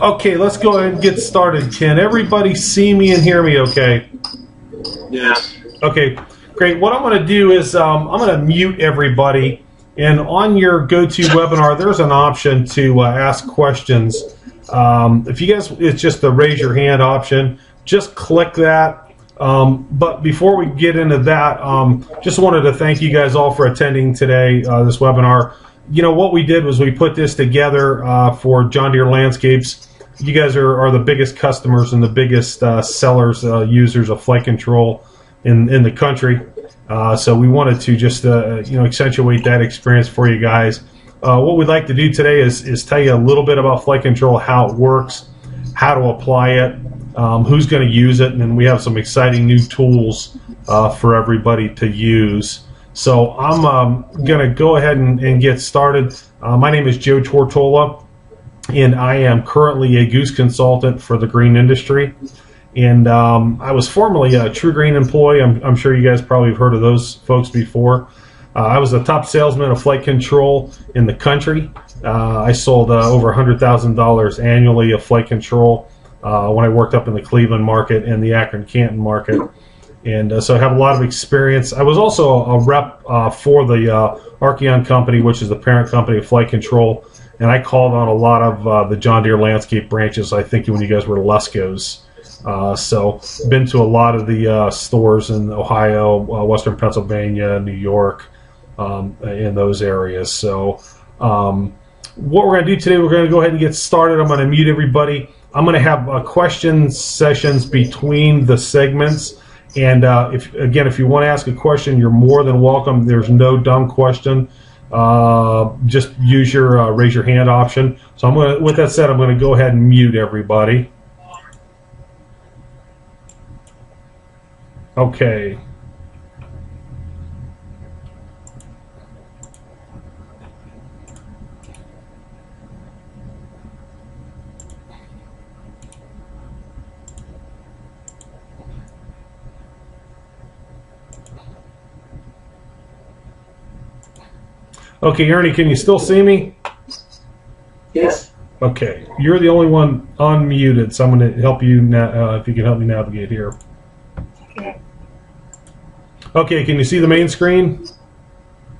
Okay, let's go ahead and get started. Can everybody see me and hear me okay? Yes. Okay, great. What I'm going to do is I'm going to mute everybody. And on your GoToWebinar, there's an option to ask questions. If you guys, it's just the raise your hand option. Just click that. But before we get into that, just wanted to thank you guys all for attending today, this webinar. You know, what we did was we put this together for John Deere Landscapes. You guys are the biggest customers and the biggest sellers, users of flight control in the country. So we wanted to just accentuate that experience for you guys. What we'd like to do today is tell you a little bit about flight control, how it works, how to apply it, who's going to use it, and then we have some exciting new tools for everybody to use. So I'm going to go ahead and get started. My name is Joe Tortola, and I am currently a goose consultant for the green industry. And I was formerly a True Green employee. I'm sure you guys probably have heard of those folks before. I was the top salesman of flight control in the country. I sold over $100,000 annually of flight control when I worked up in the Cleveland market and the Akron-Canton market. And so I have a lot of experience. I was also a rep for the Archeon company, which is the parent company of flight control. And I called on a lot of the John Deere Landscape branches, I think, when you guys were Luscos. So been to a lot of the stores in Ohio, Western Pennsylvania, New York, in those areas. So what we're going to do today, we're going to go ahead and get started. I'm going to mute everybody. I'm going to have question sessions between the segments. And if you want to ask a question, you're more than welcome. There's no dumb question. Just use your raise your hand option. So with that said, I'm going to go ahead and mute everybody. Okay. Okay, Ernie, can you still see me? Yes. Okay, you're the only one unmuted, so I'm going to help you now. If you can help me navigate here. Okay, can you see the main screen?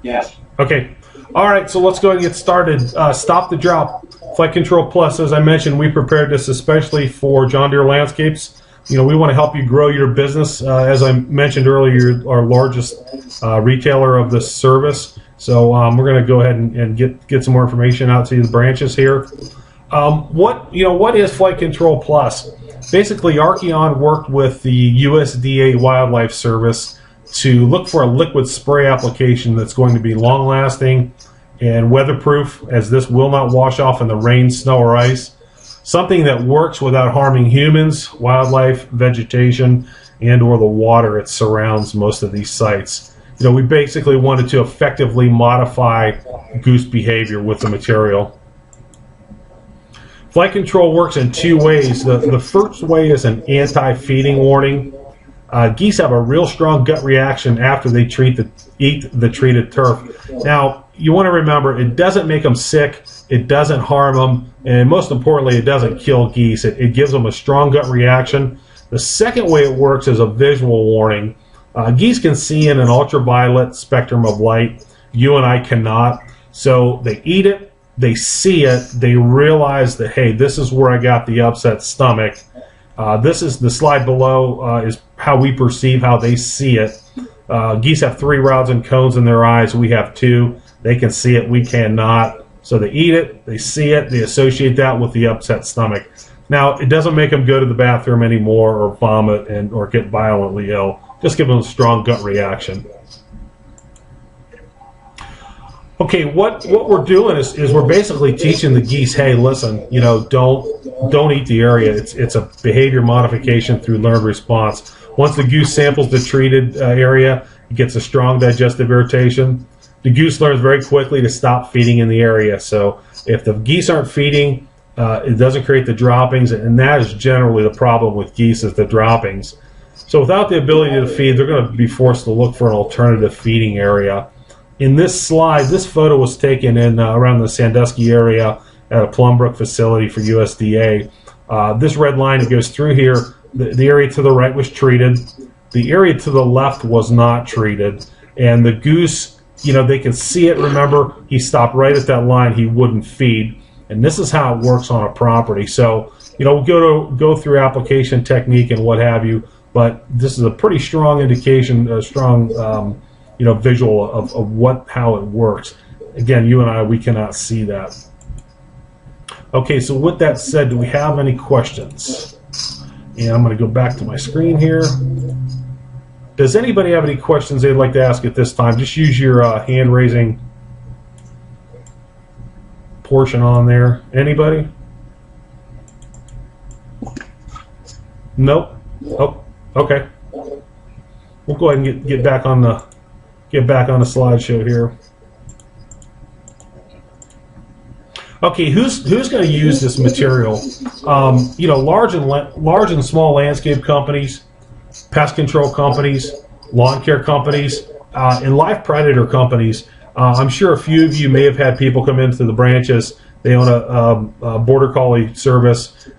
Yes. Okay. All right, so let's go ahead and get started. Stop the drop. Flight Control Plus, as I mentioned, we prepared this especially for John Deere Landscapes. You know, we want to help you grow your business. As I mentioned earlier, you're our largest retailer of this service. So we're going to go ahead and get some more information out to the branches here. What is Flight Control Plus? Basically, Archeon worked with the USDA Wildlife Service to look for a liquid spray application that's going to be long-lasting and weatherproof, as this will not wash off in the rain, snow, or ice. Something that works without harming humans, wildlife, vegetation, and or the water that surrounds most of these sites. You know, we basically wanted to effectively modify goose behavior with the material. Flight control works in two ways. The first way is an anti-feeding warning. Geese have a real strong gut reaction after they eat the treated turf. Now, you want to remember, it doesn't make them sick, it doesn't harm them, and most importantly, it doesn't kill geese. It gives them a strong gut reaction. The second way it works is a visual warning. Geese can see in an ultraviolet spectrum of light. You and I cannot. So they eat it, they see it, they realize that, hey, this is where I got the upset stomach. This is the slide below is how we perceive how they see it. Geese have 3 rods and cones in their eyes. We have 2. They can see it. We cannot. So they eat it. They see it. They associate that with the upset stomach. Now, it doesn't make them go to the bathroom anymore or vomit or get violently ill. Just give them a strong gut reaction. Okay, what we're doing is we're basically teaching the geese, hey, listen, you know, don't eat the area. It's a behavior modification through learned response. Once the goose samples the treated area, it gets a strong digestive irritation. The goose learns very quickly to stop feeding in the area. So if the geese aren't feeding, it doesn't create the droppings, and that is generally the problem with geese, is the droppings. So without the ability to feed, they're going to be forced to look for an alternative feeding area. In this slide, this photo was taken in around the Sandusky area at a Plumbrook facility for USDA. This red line that goes through here, the area to the right was treated. The area to the left was not treated. And the goose, you know, they can see it. Remember, he stopped right at that line. He wouldn't feed. And this is how it works on a property. So, you know, we'll go through application technique and what have you, but this is a pretty strong indication, a strong, you know, visual of how it works. Again, you and I, we cannot see that. Okay, so with that said, do we have any questions? And I'm going to go back to my screen here. Does anybody have any questions they'd like to ask at this time? Just use your hand raising portion on there. Anybody? Nope. Oh, okay. We'll go ahead and get back on the slideshow here. Okay, who's going to use this material? You know, large and small landscape companies, pest control companies, lawn care companies, and live predator companies. I'm sure a few of you may have had people come into the branches. They own a border collie service.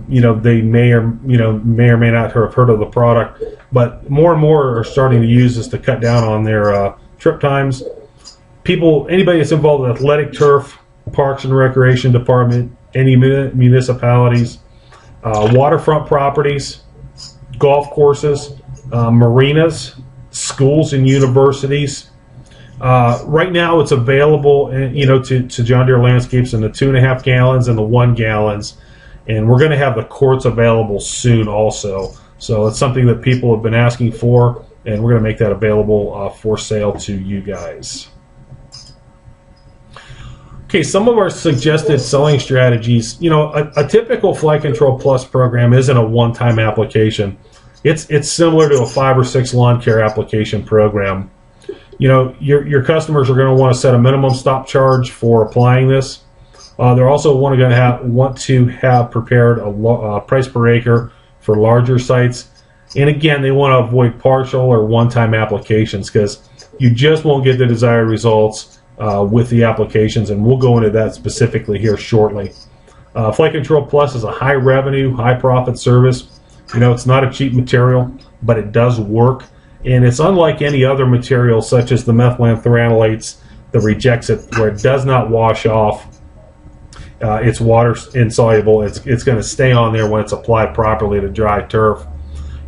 You know, they may or may not have heard of the product, but more and more are starting to use this to cut down on their trip times. Anybody that's involved with athletic turf, Parks and Recreation Department, any municipalities, waterfront properties, golf courses, marinas, schools and universities. Right now it's available, you know, to John Deere Landscapes in the 2.5 gallons and the 1 gallons, and we're going to have the quarts available soon also. So it's something that people have been asking for, and we're going to make that available for sale to you guys. Okay, some of our suggested selling strategies. You know, a typical Fly Control Plus program isn't a one-time application. It's similar to a 5 or 6 lawn care application program. You know, your customers are going to want to set a minimum stop charge for applying this. They're also want to have prepared a price per acre for larger sites. And again, they want to avoid partial or one-time applications because you just won't get the desired results with the applications, and we'll go into that specifically here shortly. Flight Control Plus is a high revenue, high profit service. You know, it's not a cheap material, but it does work. And it's unlike any other material such as the methylanthanolates that rejects it, where it does not wash off. It's water insoluble. It's going to stay on there when it's applied properly to dry turf.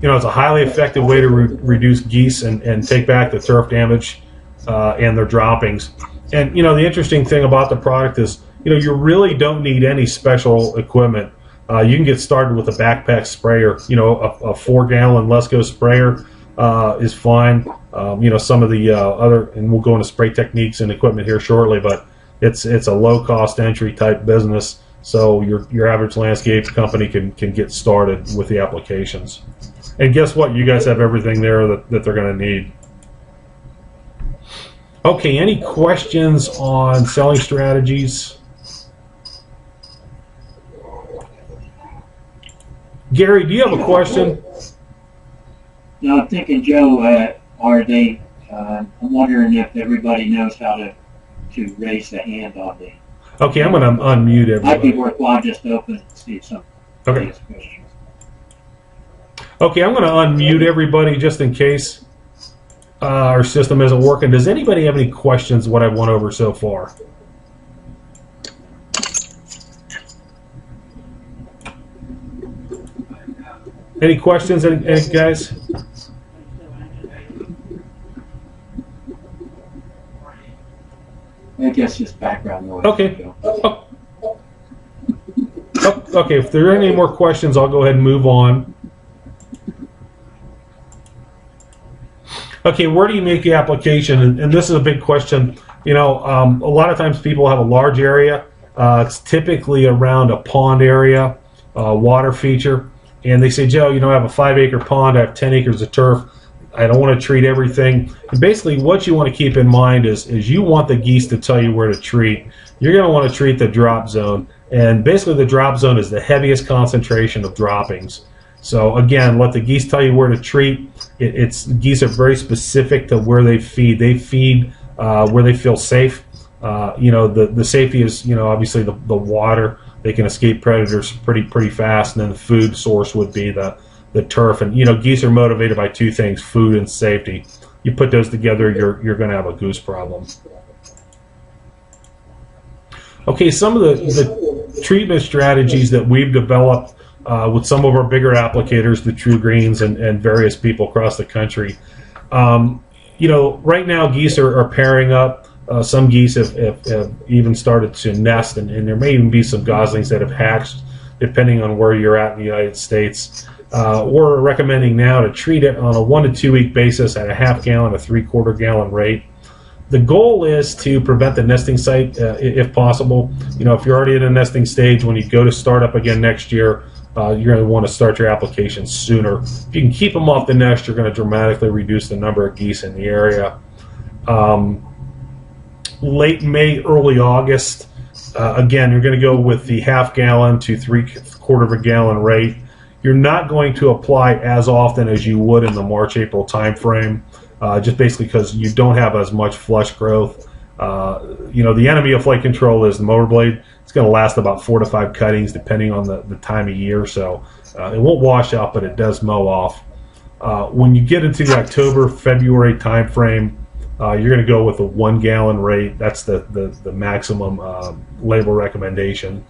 You know, it's a highly effective way to reduce geese and take back the turf damage and their droppings. And, you know, the interesting thing about the product is, you know, you really don't need any special equipment. You can get started with a backpack sprayer. You know, a 4-gallon Lesco sprayer is fine. You know, some of the other, and we'll go into spray techniques and equipment here shortly, but it's a low-cost entry type business, so your average landscape company can get started with the applications. And guess what? You guys have everything there that they're going to need. Okay, any questions on selling strategies? Gary, do you have a question? No, I'm thinking, Joe, I'm wondering if everybody knows how to raise the hand on the... Okay, I'm going to unmute everybody. Might be worthwhile just to open and see if some questions. Okay, I'm going to unmute everybody just in case our system isn't working. Does anybody have any questions what I've went over so far? Any questions, any guys? I guess just background noise. Okay. Okay, if there are any more questions, I'll go ahead and move on. Okay, where do you make the application? And this is a big question. You know, a lot of times people have a large area. It's typically around a pond area, water feature. And they say, Joe, you know, I have a 5-acre pond. I have 10 acres of turf. I don't want to treat everything. And basically, what you want to keep in mind is you want the geese to tell you where to treat. You're going to want to treat the drop zone. And basically, the drop zone is the heaviest concentration of droppings. So again, let the geese tell you where to treat. Geese are very specific to where they feed. They feed where they feel safe. The safety is, obviously the water. They can escape predators pretty fast, and then the food source would be the turf. And geese are motivated by two things: food and safety. You put those together, you're going to have a goose problem. Okay, some of the treatment strategies that we've developed with some of our bigger applicators, the True Greens, and various people across the country. Right now geese are pairing up. Some geese have even started to nest, and there may even be some goslings that have hatched, depending on where you're at in the United States. We're recommending now to treat it on a 1 to 2 week basis at a half gallon to 3/4 gallon rate. The goal is to prevent the nesting site if possible. If you're already in a nesting stage, when you go to start up again next year, you're going to want to start your application sooner. If you can keep them off the nest, you're going to dramatically reduce the number of geese in the area. Late May, early August, again, you're going to go with the half gallon to 3/4 gallon rate. You're not going to apply as often as you would in the March-April time frame, just basically because you don't have as much flush growth. The enemy of flight control is the mower blade. It's going to last about 4 to 5 cuttings depending on the time of year, so it won't wash out, but it does mow off. When you get into the October, February time frame, you're going to go with a 1 gallon rate. That's the maximum label recommendation.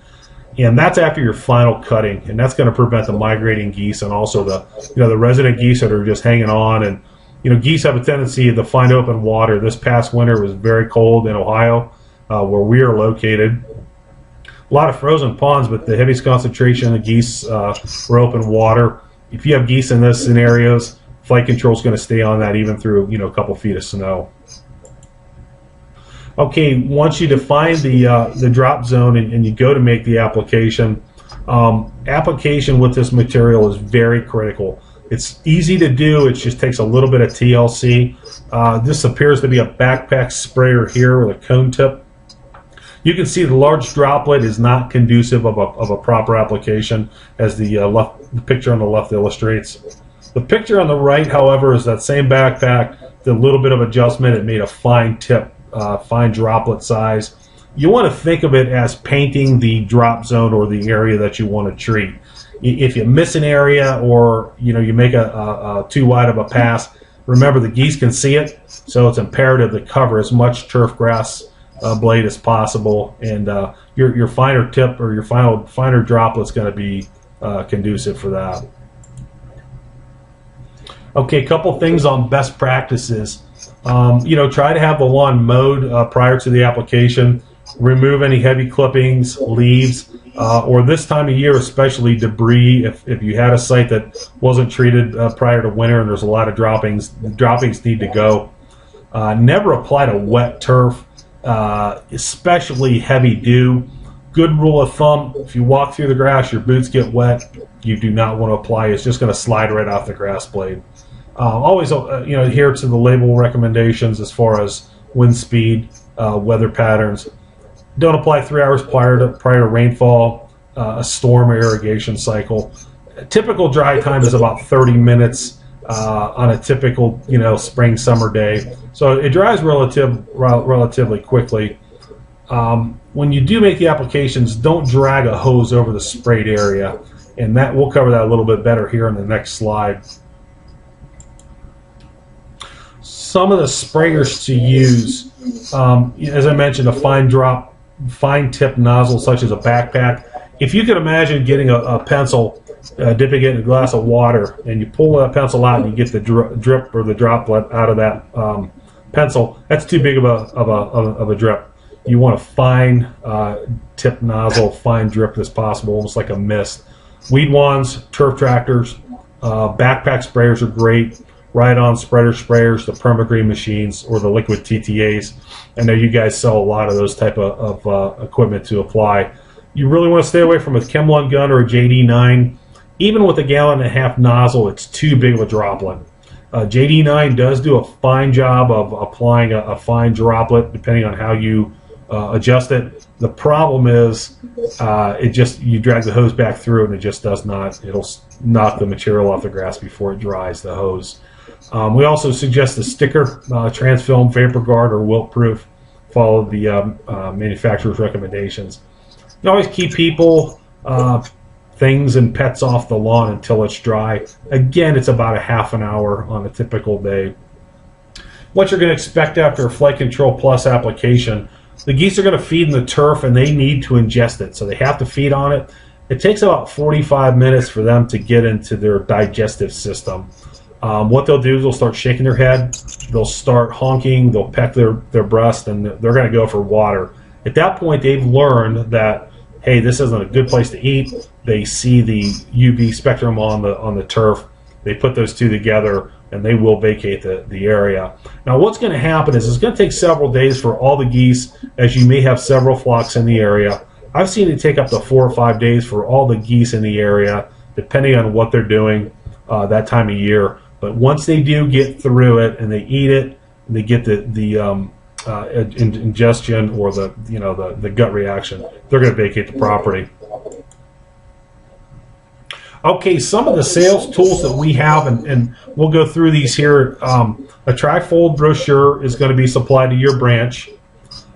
And that's after your final cutting, and that's going to prevent the migrating geese and also the resident geese that are just hanging on. And geese have a tendency to find open water. This past winter was very cold in Ohio, where we are located. A lot of frozen ponds, but the heaviest concentration of geese were open water. If you have geese in those scenarios, flight control is going to stay on that even through a couple feet of snow. Okay, once you define the drop zone and you go to make the application, application with this material is very critical. It's easy to do. It just takes a little bit of TLC. This appears to be a backpack sprayer here with a cone tip. You can see the large droplet is not conducive of a proper application, as the picture on the left illustrates. The picture on the right, however, is that same backpack. The little bit of adjustment, it made a fine tip, fine droplet size. You want to think of it as painting the drop zone or the area that you want to treat. If you miss an area, or you make a too wide of a pass, remember the geese can see it, so it's imperative to cover as much turf grass blade as possible, and your finer tip or your finer droplet is going to be conducive for that. Okay, a couple things on best practices. Try to have the lawn mowed prior to the application. Remove any heavy clippings, leaves, or this time of year especially debris. If you had a site that wasn't treated prior to winter and there's a lot of droppings, the droppings need to go. Never apply to wet turf, especially heavy dew. Good rule of thumb: if you walk through the grass, your boots get wet, you do not want to apply. It's just going to slide right off the grass blade. Always, adhere to the label recommendations as far as wind speed, weather patterns. Don't apply 3 hours prior to rainfall, a storm, or irrigation cycle. A typical dry time is about 30 minutes on a typical, spring summer day. So it dries relatively quickly. When you do make the applications, don't drag a hose over the sprayed area, and we'll cover that a little bit better here in the next slide. Some of the sprayers to use, as I mentioned, a fine tip nozzle such as a backpack. If you could imagine getting a pencil, dipping it in a glass of water, and you pull that pencil out and you get the drip or the droplet out of that pencil, that's too big of a drip. You want a fine tip nozzle, fine drip as possible, almost like a mist. Weed wands, turf tractors, backpack sprayers are great. Ride-on spreader sprayers, the permagreen machines, or the liquid TTAs. I know you guys sell a lot of those type of equipment to apply. You really want to stay away from a Chemlon gun or a JD9. Even with a 1.5 gallon nozzle, it's too big of a droplet. JD9 does do a fine job of applying a fine droplet, depending on how you adjust it. The problem is, you drag the hose back through and it just does not. It'll knock the material off the grass before it dries, the hose. We also suggest a sticker, Transfilm, Vapor Guard, or Wilt Proof. follow the manufacturer's recommendations. You can always keep people, things, and pets off the lawn until it's dry. Again, it's about a half an hour on a typical day. What you're going to expect after a Flight Control Plus application, the geese are going to feed in the turf and they need to ingest it, so they have to feed on it. It takes about 45 minutes for them to get into their digestive system. What they'll do is they'll start shaking their head, they'll start honking, they'll peck their breast, and they're going to go for water. At that point, they've learned that, hey, this isn't a good place to eat. They see the UV spectrum on the turf. They put those two together, and they will vacate the area. Now, what's going to happen is it's going to take several days for all the geese, as you may have several flocks in the area. I've seen it take up to 4 or 5 days for all the geese in the area, depending on what they're doing that time of year. But once they do get through it and they eat it, and they get the ingestion or the gut reaction, they're going to vacate the property. Okay, some of the sales tools that we have, and we'll go through these here. A trifold brochure is going to be supplied to your branch.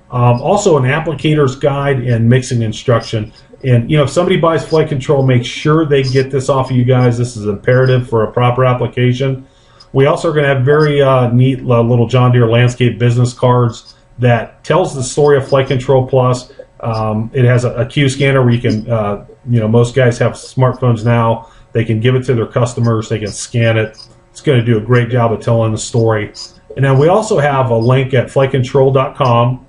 Also, an applicator's guide and mixing instruction. And if somebody buys Flight Control, make sure they get this off of you guys. This is imperative for a proper application. We also are going to have very neat little John Deere landscape business cards that tells the story of Flight Control Plus. It has a Q scanner where you can, most guys have smartphones now. They can give it to their customers. They can scan it. It's going to do a great job of telling the story. And then we also have a link at flightcontrol.com.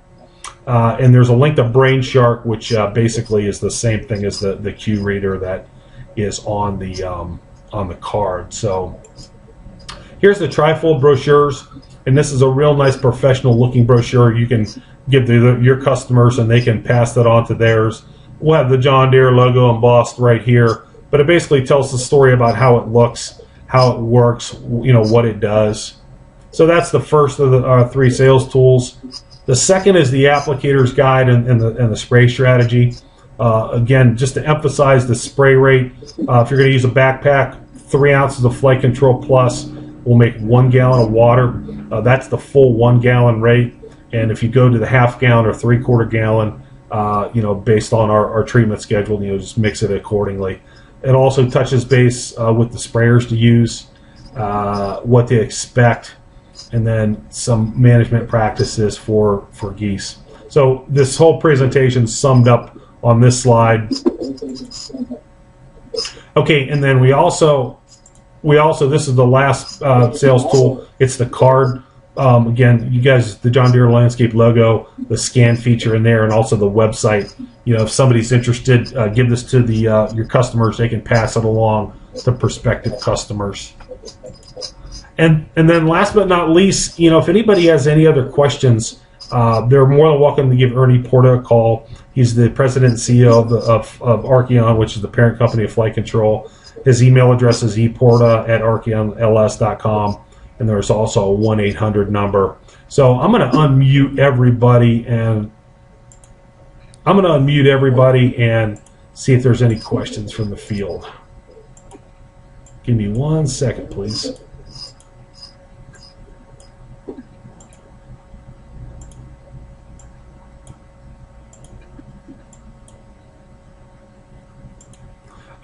And there's a link to BrainShark, which basically is the same thing as the Q reader that is on the card. So here's the trifold brochures, and this is a real nice professional-looking brochure. You can give to your customers, and they can pass that on to theirs. We'll have the John Deere logo embossed right here, but it basically tells the story about how it looks, how it works, what it does. So that's the first of the 3 sales tools. The second is the applicator's guide and the spray strategy. Again, just to emphasize the spray rate, if you're going to use a backpack, 3 ounces of Flight Control Plus will make 1 gallon of water. That's the full 1 gallon rate. And if you go to the half gallon or 3/4 gallon, based on our treatment schedule, just mix it accordingly. It also touches base with the sprayers to use, what they expect, and then some management practices for geese. So this whole presentation summed up on this slide. Okay, and then we also this is the last sales tool. It's the card. Again, you guys, the John Deere landscape logo, the scan feature in there, and also the website. If somebody's interested, give this to your customers. They can pass it along to prospective customers. And then last but not least, if anybody has any other questions, they're more than welcome to give Ernie Porta a call. He's the president and CEO of Archeon, which is the parent company of Flight Control. His email address is eporta@archeonls.com, and there's also a 1-800 number. So I'm going to unmute everybody and see if there's any questions from the field. Give me 1 second, please.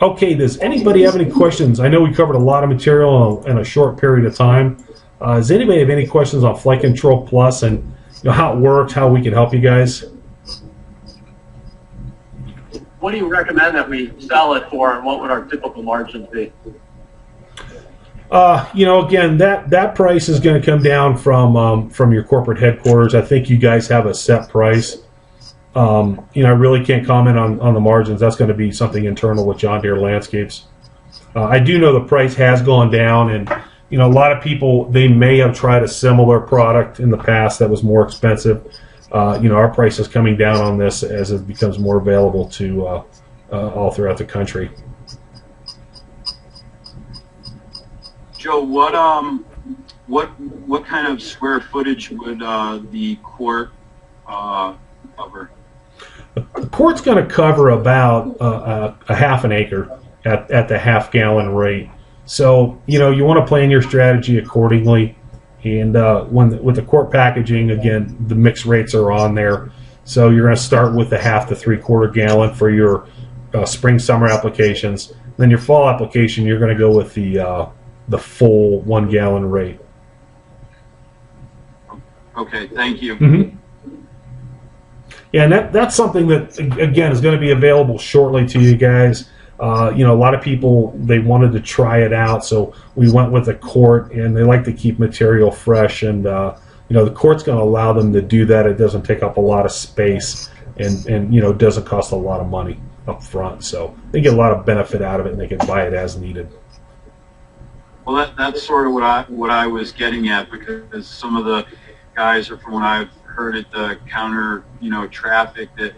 Okay, does anybody have any questions? I know we covered a lot of material in a short period of time. Does anybody have any questions on Flight Control Plus and how it works, how we can help you guys? What do you recommend that we sell it for, and what would our typical margins be? Again, that price is going to come down from your corporate headquarters. I think you guys have a set price. I really can't comment on the margins. That's going to be something internal with John Deere Landscapes. I do know the price has gone down, and a lot of people, they may have tried a similar product in the past that was more expensive. Our price is coming down on this as it becomes more available to all throughout the country. Joe, what kind of square footage would the quart cover? The quart's going to cover about a half an acre at the half gallon rate. So, you want to plan your strategy accordingly. And with the quart packaging, again, the mix rates are on there. So you're going to start with the half to 3/4 gallon for your spring summer applications. Then your fall application, you're going to go with the full 1 gallon rate. Okay, thank you. Mm-hmm. Yeah, and that's something that, again, is going to be available shortly to you guys. A lot of people, they wanted to try it out, so we went with a quart, and they like to keep material fresh, and the quart's going to allow them to do that. It doesn't take up a lot of space, and it doesn't cost a lot of money up front, so they get a lot of benefit out of it, and they can buy it as needed. Well, that's sort of what I was getting at, because some of the guys are, from what I've heard at the counter, traffic, that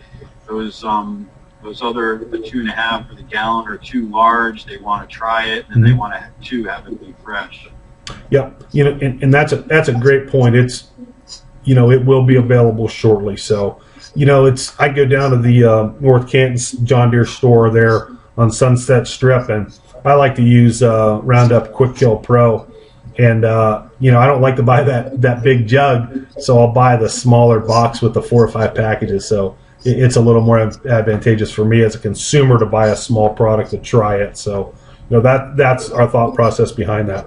those other, the 2.5 or the gallon, are too large. They want to try it, and they want to have it be fresh. Yeah, and that's a great point. It's, it will be available shortly. So, I go down to the North Canton John Deere store there on Sunset Strip, and I like to use Roundup Quick Kill Pro. And, I don't like to buy that big jug, so I'll buy the smaller box with the 4 or 5 packages. So it's a little more advantageous for me as a consumer to buy a small product to try it. So, that's our thought process behind that.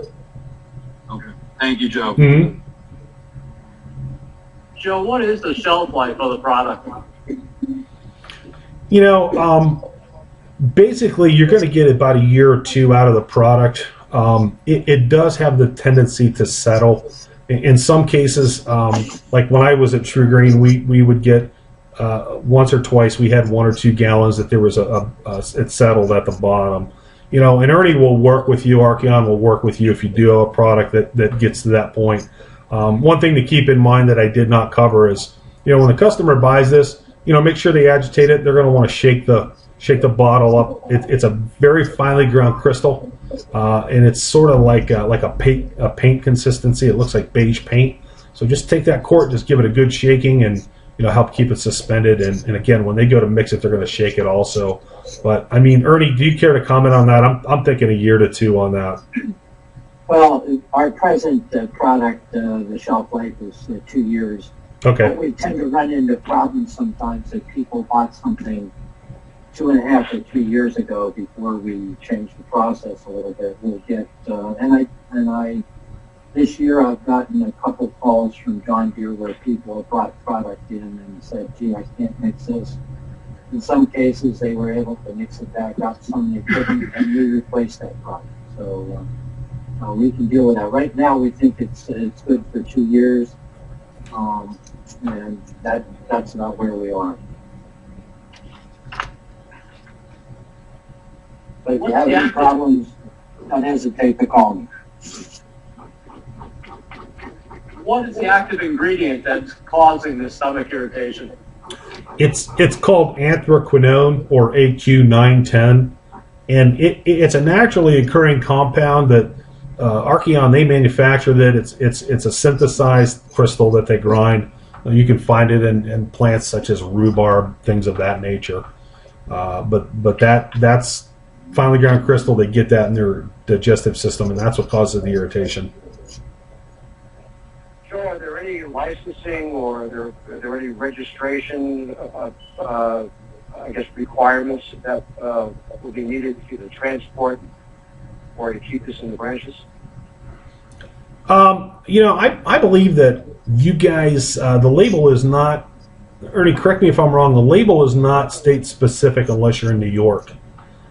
Okay. Thank you, Joe. Mm-hmm. Joe, what is the shelf life of the product? Basically, you're going to get about a year or 2 out of the product. It does have the tendency to settle. In some cases, like when I was at True Green, we would get once or twice, we had 1 or 2 gallons that there was it settled at the bottom. And Ernie will work with you, Archeon will work with you if you do have a product that gets to that point. One thing to keep in mind that I did not cover is, when a customer buys this, make sure they agitate it. They're going to want to shake the bottle up. It's a very finely ground crystal, and it's sort of like a paint consistency. It looks like beige paint. So just take that quart, just give it a good shaking, and help keep it suspended. And again, when they go to mix it, they're going to shake it also. But I mean, Ernie, do you care to comment on that? I'm thinking a year to 2 on that. Well, our present product, the shelf life is 2 years. Okay. But we tend to run into problems sometimes if people bought something 2.5 to 3 years ago before we changed the process a little bit. We'll get this year I've gotten a couple calls from John Deere where people have brought product in and said, "Gee, I can't mix this." In some cases, they were able to mix it back up. Some they couldn't, and we replaced that product. So we can deal with that. Right now, we think it's good for 2 years, and that's about where we are. But if you have any problems, don't hesitate to call me. What is the active ingredient that's causing this stomach irritation? It's called anthraquinone, or AQ910, and it's a naturally occurring compound that Archeon, they manufacture that. It's a synthesized crystal that they grind. You can find it in plants such as rhubarb, things of that nature. But that's finely ground crystal. They get that in their digestive system, and that's what causes the irritation. Joe, are there any licensing or are there any registration requirements that will be needed to either transport or to keep this in the branches? I believe that you guys, the label is not, Ernie, correct me if I'm wrong, the label is not state specific unless you're in New York.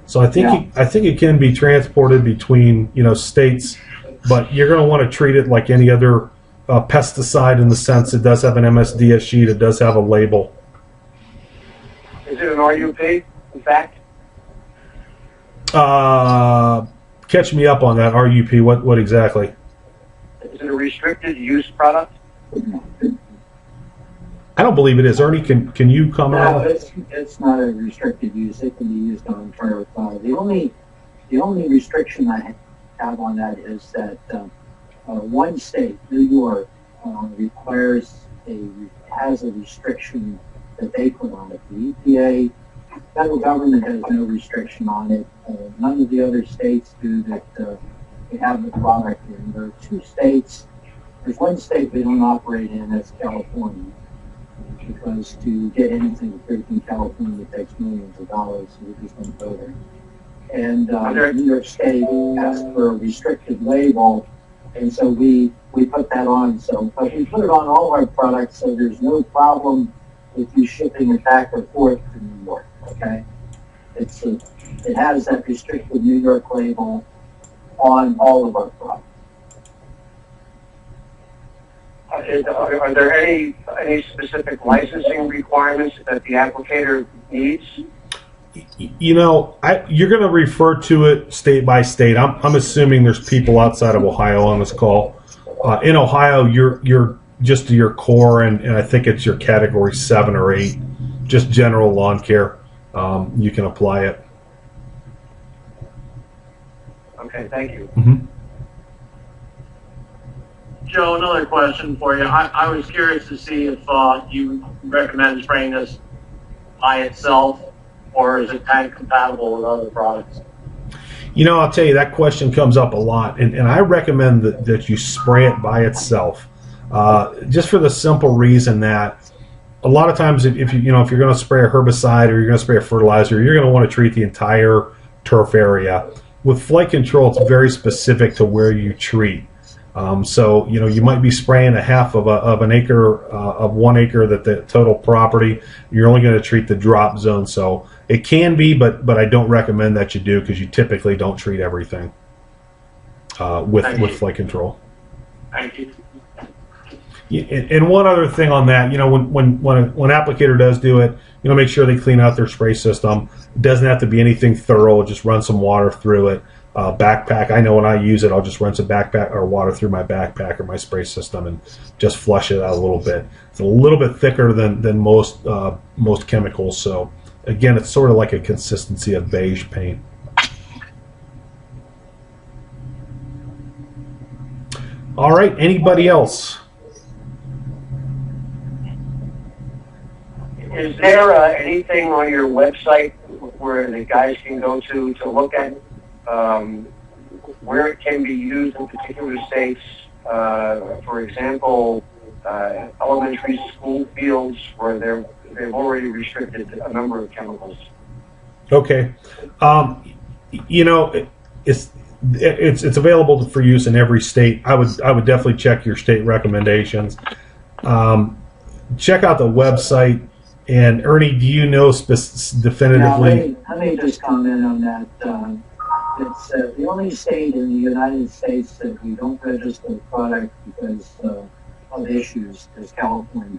So I think it can be transported between states, but you're going to want to treat it like any other pesticide in the sense it does have an MSDS sheet, it does have a label. Is it an RUP, in fact? Catch me up on that, RUP, what exactly? Is it a restricted use product? I don't believe it is. Ernie, can you comment on No, that? it's not a restricted use. It can be used on entire file. The only restriction I have on that is that one state, New York, has a restriction that they put on it. The EPA, federal government has no restriction on it. None of the other states do that we have the product in. There are 2 states There's one state we don't operate in, that's California, because to get anything approved in California takes millions of dollars, so we just don't go there. And New York State asked for a restricted label, and so we put that on. So, but we put it on all our products, so there's no problem with you shipping it back or forth to New York. Okay, it has that restricted New York label on all of our products. Are there any specific licensing requirements that the applicator needs? You know, you're going to refer to it state by state. I'm assuming there's people outside of Ohio on this call. In Ohio, you're just your core, and I think it's your category 7 or 8, just general lawn care. You can apply it. Okay, thank you. Mm-hmm. Joe, another question for you. I was curious to see if you recommend spraying this by itself, or is it tank compatible with other products? You know, I'll tell you, that question comes up a lot, and I recommend that you spray it by itself, just for the simple reason that a lot of times if you're going to spray a herbicide or you're going to spray a fertilizer, you're going to want to treat the entire turf area. With flight control, it's very specific to where you treat. So you might be spraying a half of an acre of 1 acre, that the total property, you're only going to treat the drop zone. So it can be, but I don't recommend that you do, because you typically don't treat everything with flight control. Thank you. And one other thing on that, when an applicator does do it, make sure they clean out their spray system. It doesn't have to be anything thorough. Just run some water through it. Backpack, I know when I use it, I'll just run some backpack or water through my backpack or my spray system and just flush it out a little bit. It's a little bit thicker than most chemicals, so again, it's sort of like a consistency of beige paint. All right, anybody else? Is there anything on your website where the guys can go to look at where it can be used in particular states? For example, elementary school fields where they've already restricted a number of chemicals. Okay, it's available for use in every state. I would definitely check your state recommendations. Check out the website. And Ernie, do you know definitively? Now, let me just comment on that. It's the only state in the United States that we don't register the product because of issues is California.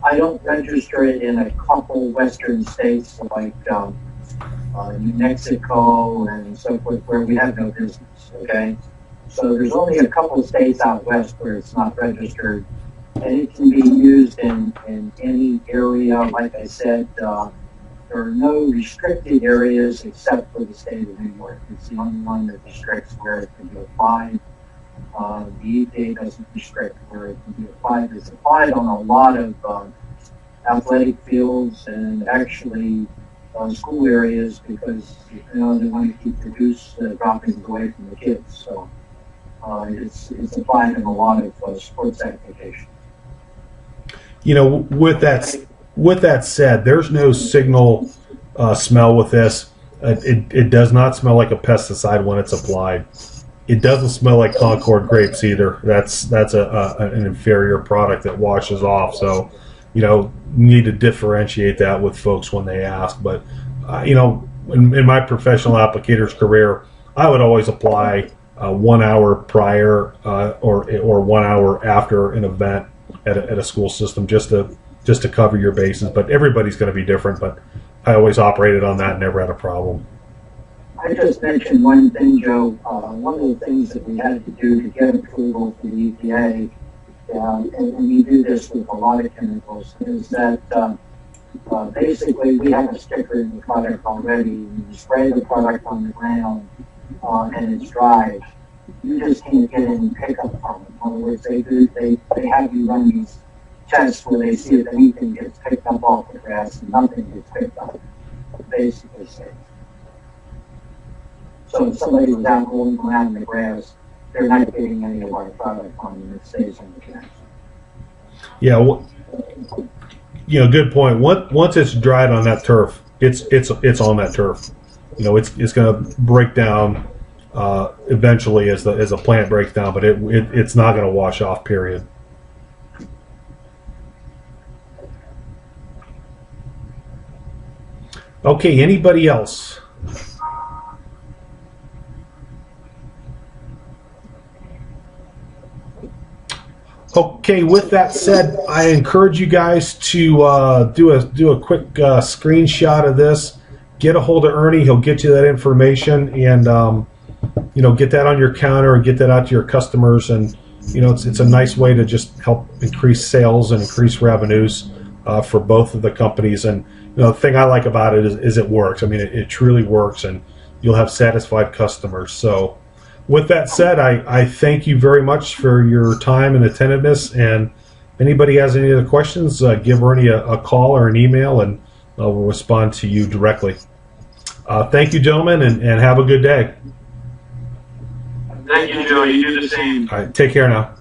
I don't register it in a couple western states like New Mexico and so forth, where we have no business. Okay, so there's only a couple states out west where it's not registered. And it can be used in any area. Like I said, there are no restricted areas except for the state of New York. It's the only one that restricts where it can be applied. The EPA doesn't restrict where it can be applied. It's applied on a lot of athletic fields and actually school areas, because they want to keep the goose droppings away from the kids. So it's applied in a lot of sports applications. With that said, there's no signal smell with this. It does not smell like a pesticide when it's applied. It doesn't smell like Concord grapes either. That's an inferior product that washes off. So, need to differentiate that with folks when they ask. But, in my professional applicator's career, I would always apply 1 hour prior or 1 hour after an event at a school system, just to cover your bases. But everybody's going to be different. But I always operated on that and never had a problem. I just mentioned one thing, Joe. One of the things that we had to do to get approval for the EPA, and we do this with a lot of chemicals, is that basically we have a sticker in the product already. You spray the product on the ground and it's dry. You just can't get any pickup from it. In other words, they have you run these tests where they see if anything gets picked up off the grass and nothing gets picked up. Basically safe. So if somebody was out rolling around in the grass they're not getting any of our product on them. It stays on the connection. Yeah, good point. Once it's dried on that turf, it's on that turf. It's going to break down eventually as the plant breaks down, but it's not going to wash off. Period. Okay, anybody else? Okay, with that said, I encourage you guys to do a quick screenshot of this. Get a hold of Ernie; he'll get you that information, and get that on your counter and get that out to your customers. And it's a nice way to just help increase sales and increase revenues for both of the companies. And the thing I like about it is it works. I mean, it truly works, and you'll have satisfied customers. So, with that said, I thank you very much for your time and attentiveness. And if anybody has any other questions, give Ernie a call or an email, and we'll respond to you directly. Thank you, gentlemen, and have a good day. Thank you, Joe. You do the same. All right, take care now.